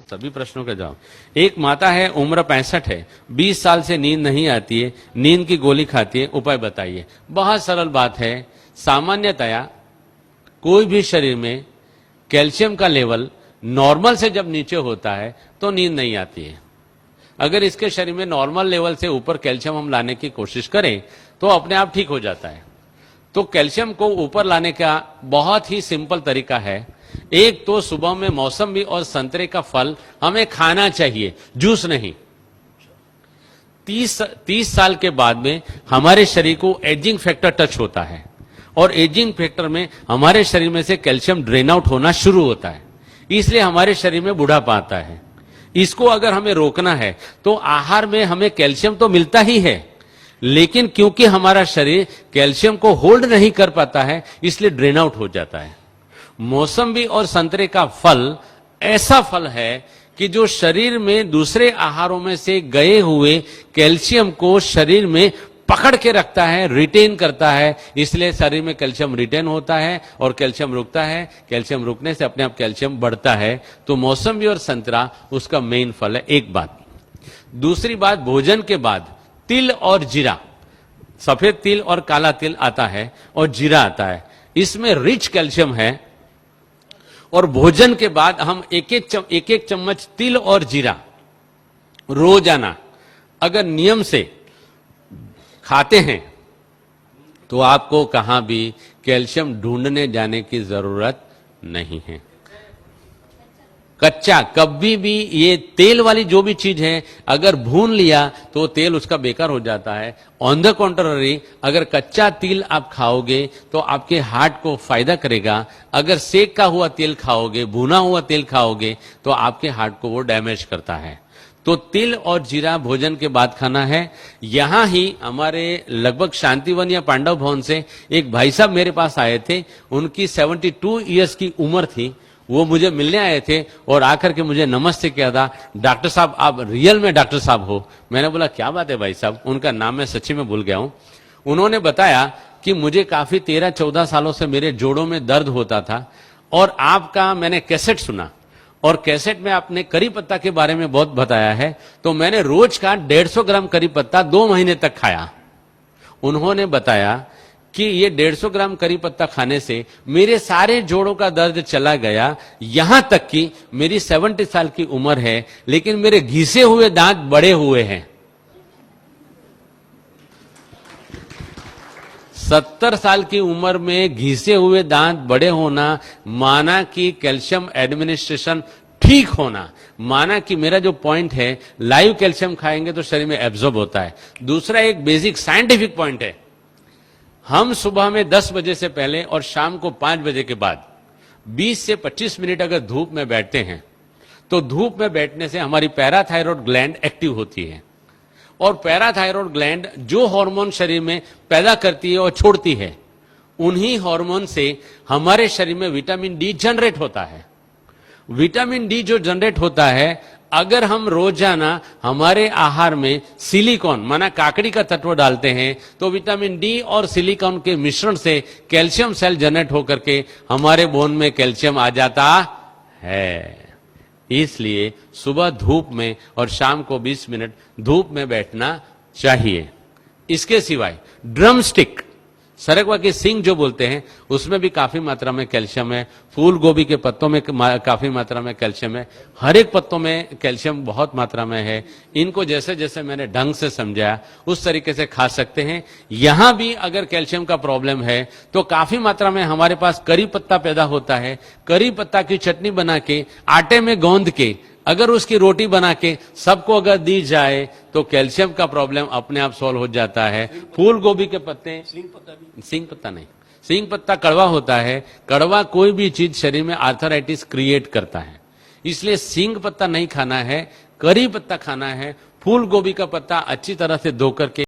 सभी प्रश्नों का जवाब। एक माता है, उम्र 65 है, 20 साल से नींद नहीं आती है, नींद की गोली खाती है, उपाय बताइए। बहुत सरल बात है। सामान्यतया कोई भी शरीर में कैल्शियम का लेवल नॉर्मल से जब नीचे होता है तो नींद नहीं आती है। अगर इसके शरीर में नॉर्मल लेवल से ऊपर कैल्शियम हम लाने की कोशिश करें तो अपने आप ठीक हो जाता है। तो कैल्शियम को ऊपर लाने का बहुत ही सिंपल तरीका है। एक तो सुबह में मौसमी और संतरे का फल हमें खाना चाहिए, जूस नहीं। 30 साल के बाद में हमारे शरीर को एजिंग फैक्टर टच होता है और एजिंग फैक्टर में हमारे शरीर में से कैल्शियम ड्रेन आउट होना शुरू होता है, इसलिए हमारे शरीर में बुढ़ापा आता है। इसको अगर हमें रोकना है तो आहार में हमें कैल्शियम तो मिलता ही है, लेकिन क्योंकि हमारा शरीर कैल्शियम को होल्ड नहीं कर पाता है इसलिए ड्रेन आउट हो जाता है। मौसम्बी और संतरे का फल ऐसा फल है कि जो शरीर में दूसरे आहारों में से गए हुए कैल्शियम को शरीर में पकड़ के रखता है, रिटेन करता है, इसलिए शरीर में कैल्शियम रिटेन होता है और कैल्शियम रुकता है। कैल्शियम रुकने से अपने आप कैल्शियम बढ़ता है। तो मौसम्बी और संतरा उसका मेन फल है। एक बात। दूसरी बात, भोजन के बाद तिल और जीरा, सफेद तिल और काला तिल आता है और जीरा आता है, इसमें रिच कैल्शियम है। और भोजन के बाद हम एक एक चम्मच तिल और जीरा रोजाना अगर नियम से खाते हैं तो आपको कहां भी कैल्शियम ढूंढने जाने की जरूरत नहीं है। कच्चा कभी भी, ये तेल वाली जो भी चीज है अगर भून लिया तो तेल उसका बेकार हो जाता है। ऑन द कॉन्ट्ररी, अगर कच्चा तिल आप खाओगे तो आपके हार्ट को फायदा करेगा। अगर सेका हुआ तेल खाओगे, भुना हुआ तेल खाओगे तो आपके हार्ट को वो डैमेज करता है। तो तिल और जीरा भोजन के बाद खाना है। यहां ही हमारे लगभग शांतिवन या पांडव भवन से एक भाई साहब मेरे पास आए थे, उनकी 72 ईयर्स की उम्र थी। वो मुझे मिलने आए थे और आकर के मुझे नमस्ते किया था, डॉक्टर साहब आप रियल में डॉक्टर साहब हो। मैंने बोला क्या बात है भाई साहब, उनका नाम मैं सच्ची में भूल गया हूं। उन्होंने बताया कि मुझे काफी 13-14 सालों से मेरे जोड़ों में दर्द होता था और आपका मैंने कैसेट सुना और कैसेट में आपने करी पत्ता के बारे में बहुत बताया है, तो मैंने रोज का 150 ग्राम करी पत्ता 2 महीने तक खाया। उन्होंने बताया कि ये 150 ग्राम करी पत्ता खाने से मेरे सारे जोड़ों का दर्द चला गया। यहां तक कि मेरी 70 साल की उम्र है लेकिन मेरे घिसे हुए दांत बड़े हुए हैं। 70 साल की उम्र में घिसे हुए दांत बड़े होना माना कि कैल्शियम एडमिनिस्ट्रेशन ठीक होना, माना कि मेरा जो पॉइंट है लाइव कैल्शियम खाएंगे तो शरीर में एब्जॉर्ब होता है। दूसरा एक बेसिक साइंटिफिक पॉइंट है, हम सुबह में 10 बजे से पहले और शाम को 5 बजे के बाद 20 से 25 मिनट अगर धूप में बैठते हैं तो धूप में बैठने से हमारी पैराथायरॉयड ग्लैंड एक्टिव होती है और पैराथायरॉयड ग्लैंड जो हार्मोन शरीर में पैदा करती है और छोड़ती है, उन्हीं हार्मोन से हमारे शरीर में विटामिन डी जनरेट होता है। विटामिन डी जो जनरेट होता है, अगर हम रोजाना हमारे आहार में सिलिकॉन माना काकड़ी का तत्व डालते हैं तो विटामिन डी और सिलिकॉन के मिश्रण से कैल्शियम सेल जनरेट होकर के हमारे बोन में कैल्शियम आ जाता है। इसलिए सुबह धूप में और शाम को 20 मिनट धूप में बैठना चाहिए। इसके सिवाय ड्रम स्टिक, सरगवा की सिंग जो बोलते हैं, उसमें भी काफी मात्रा में कैल्शियम है। फूल गोभी के पत्तों में काफी मात्रा में कैल्शियम है। हर एक पत्तों में कैल्शियम बहुत मात्रा में है। इनको जैसे जैसे मैंने ढंग से समझाया उस तरीके से खा सकते हैं। यहां भी अगर कैल्शियम का प्रॉब्लम है तो काफी मात्रा में हमारे पास करी पत्ता पैदा होता है। करी पत्ता की चटनी बना के आटे में गौंद के अगर उसकी रोटी बना के सबको अगर दी जाए तो कैल्शियम का प्रॉब्लम अपने आप सॉल्व हो जाता है। फूल गोभी के पत्ते, सिंग पत्ता नहीं, सिंग पत्ता कड़वा होता है। कड़वा कोई भी चीज शरीर में आर्थराइटिस क्रिएट करता है, इसलिए सिंग पत्ता नहीं खाना है, करी पत्ता खाना है। फूल गोभी का पत्ता अच्छी तरह से धो करके